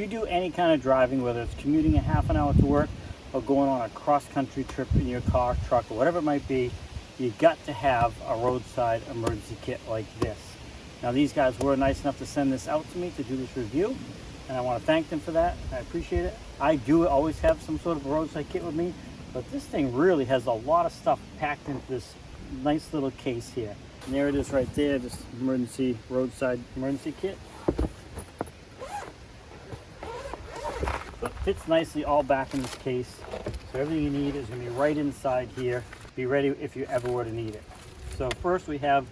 you do any kind of driving, whether it's commuting a half an hour to work or going on a cross-country trip in your car, truck, or whatever it might be, you got to have a roadside emergency kit like this. Now these guys were nice enough to send this out to me to do this review, and I want to thank them for that. I appreciate it. I do always have some sort of a roadside kit with me, but this thing really has a lot of stuff packed into this nice little case here. And there it is right there, this roadside emergency kit. So it fits nicely all back in this case. So everything you need is going to be right inside here. Be ready if you ever were to need it. So first we have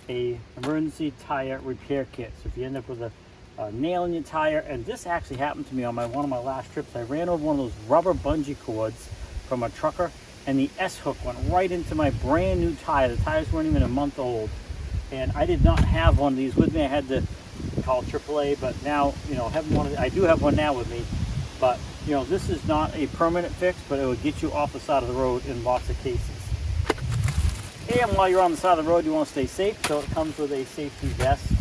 a emergency tire repair kit. So if you end up with a nail in your tire, and this actually happened to me on one of my last trips. I ran over one of those rubber bungee cords from a trucker, and the S-hook went right into my brand new tire. The tires weren't even a month old, and I did not have one of these with me. I had to call AAA, but now, you know, I do have one now with me. But, you know, this is not a permanent fix, but it would get you off the side of the road in lots of cases. And while you're on the side of the road, you want to stay safe, so it comes with a safety vest.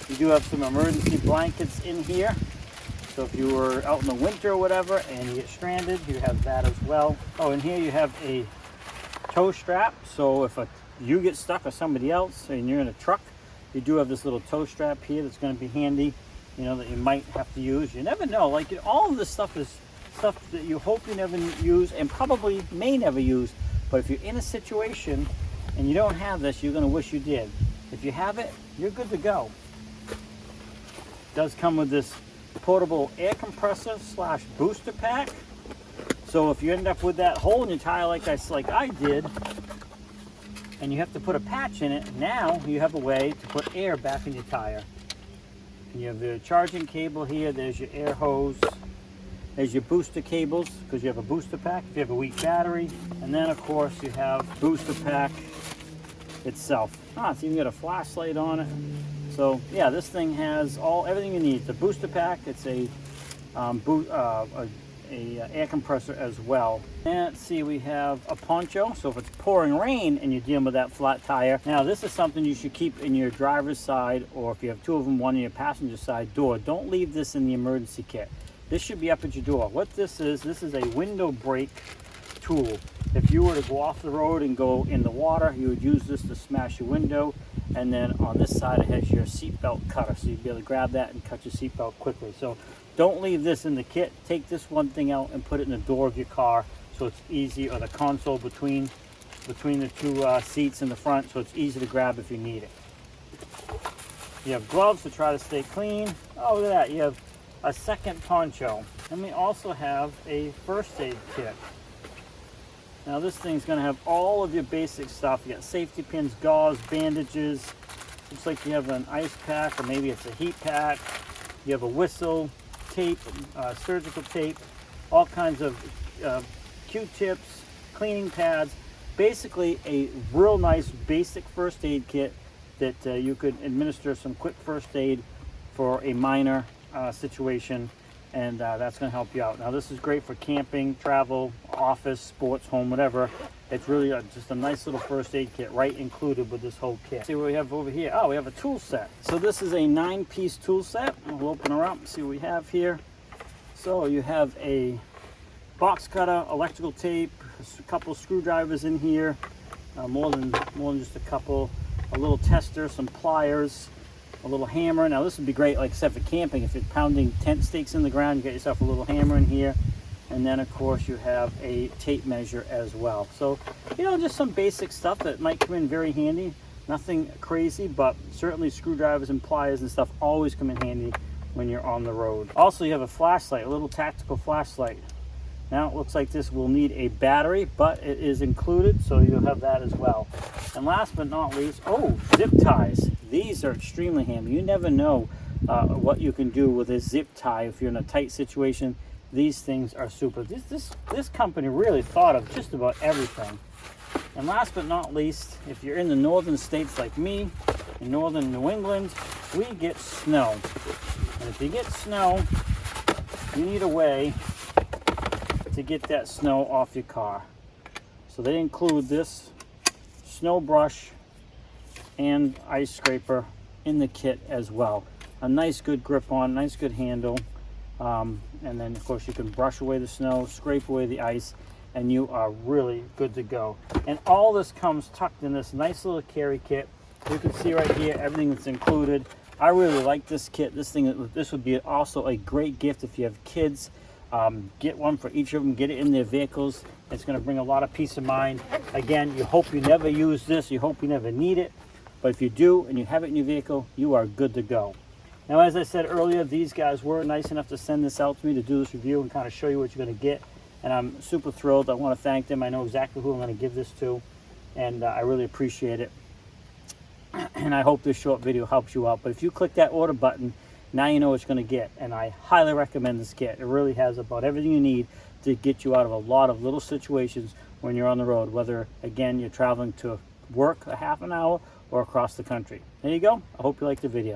You do have some emergency blankets in here. So if you were out in the winter or whatever and you get stranded, you have that as well. Oh, and here you have a tow strap. So if you get stuck or somebody else and you're in a truck, you do have this little tow strap here that's going to be handy, you know, that you might have to use. You never know. Like, all of this stuff is stuff that you hope you never use and probably may never use. But if you're in a situation and you don't have this, you're going to wish you did. If you have it, you're good to go. It does come with this portable air compressor / booster pack. So if you end up with that hole in your tire like I did, and you have to put a patch in it, now you have a way to put air back in your tire. And you have the charging cable here. There's your air hose. There's your booster cables, because you have a booster pack if you have a weak battery. And then of course you have booster pack itself. It's even got a flashlight on it. So yeah, this thing has everything you need. The booster pack, it's a air compressor as well. And let's see, we have a poncho. So if it's pouring rain and you're dealing with that flat tire, now this is something you should keep in your driver's side, or if you have two of them, one in your passenger side door. Don't leave this in the emergency kit. This should be up at your door. What this is a window brake tool. If you were to go off the road and go in the water, you would use this to smash your window. And then on this side it has your seatbelt cutter, so you'd be able to grab that and cut your seatbelt quickly. So don't leave this in the kit. Take this one thing out and put it in the door of your car, so it's easy, or the console between the two seats in the front, so it's easy to grab if you need it. You have gloves to try to stay clean. Oh, look at that. You have a second poncho. And we also have a first aid kit. Now this thing's going to have all of your basic stuff. You got safety pins, gauze, bandages. Looks like you have an ice pack, or maybe it's a heat pack. You have a whistle, tape, surgical tape, all kinds of Q-tips, cleaning pads. Basically a real nice basic first aid kit that you could administer some quick first aid for a minor situation, and that's going to help you out. Now this is great for camping, travel, office, sports, home, whatever. It's really just a nice little first aid kit right included with this whole kit. See what we have over here. Oh, we have a tool set. So this is a 9-piece tool set. We'll open her up and see what we have here. So you have a box cutter, electrical tape, a couple screwdrivers in here, more than just a couple, a little tester, some pliers, a little hammer. Now this would be great, like I said, for camping. If you're pounding tent stakes in the ground, you get yourself a little hammer in here. And then of course you have a tape measure as well. So, you know, just some basic stuff that might come in very handy. Nothing crazy, but certainly screwdrivers and pliers and stuff always come in handy when you're on the road. Also, you have a flashlight, a little tactical flashlight. Now it looks like this will need a battery, but it is included, so you'll have that as well. And last but not least, zip ties. These are extremely handy. You never know what you can do with a zip tie if you're in a tight situation. These things are super. This company really thought of just about everything. And last but not least, if you're in the northern states like me, in northern New England, we get snow. And if you get snow, you need a way to get that snow off your car. So they include this snow brush and ice scraper in the kit as well. A nice good grip on, nice good handle. And then of course you can brush away the snow, scrape away the ice, and you are really good to go. And all this comes tucked in this nice little carry kit. You can see right here everything that's included. I really like this kit. This would be also a great gift if you have kids. Get one for each of them, get it in their vehicles. It's going to bring a lot of peace of mind. Again, you hope you never use this, you hope you never need it, but if you do and you have it in your vehicle, you are good to go. Now, as I said earlier, these guys were nice enough to send this out to me to do this review and kind of show you what you're going to get, and I'm super thrilled. I want to thank them. I know exactly who I'm going to give this to, and I really appreciate it. And I hope this short video helps you out. But if you click that order button, now you know what you're going to get, and I highly recommend this kit. It really has about everything you need to get you out of a lot of little situations when you're on the road, whether, again, you're traveling to work a half an hour or across the country. There you go. I hope you liked the video.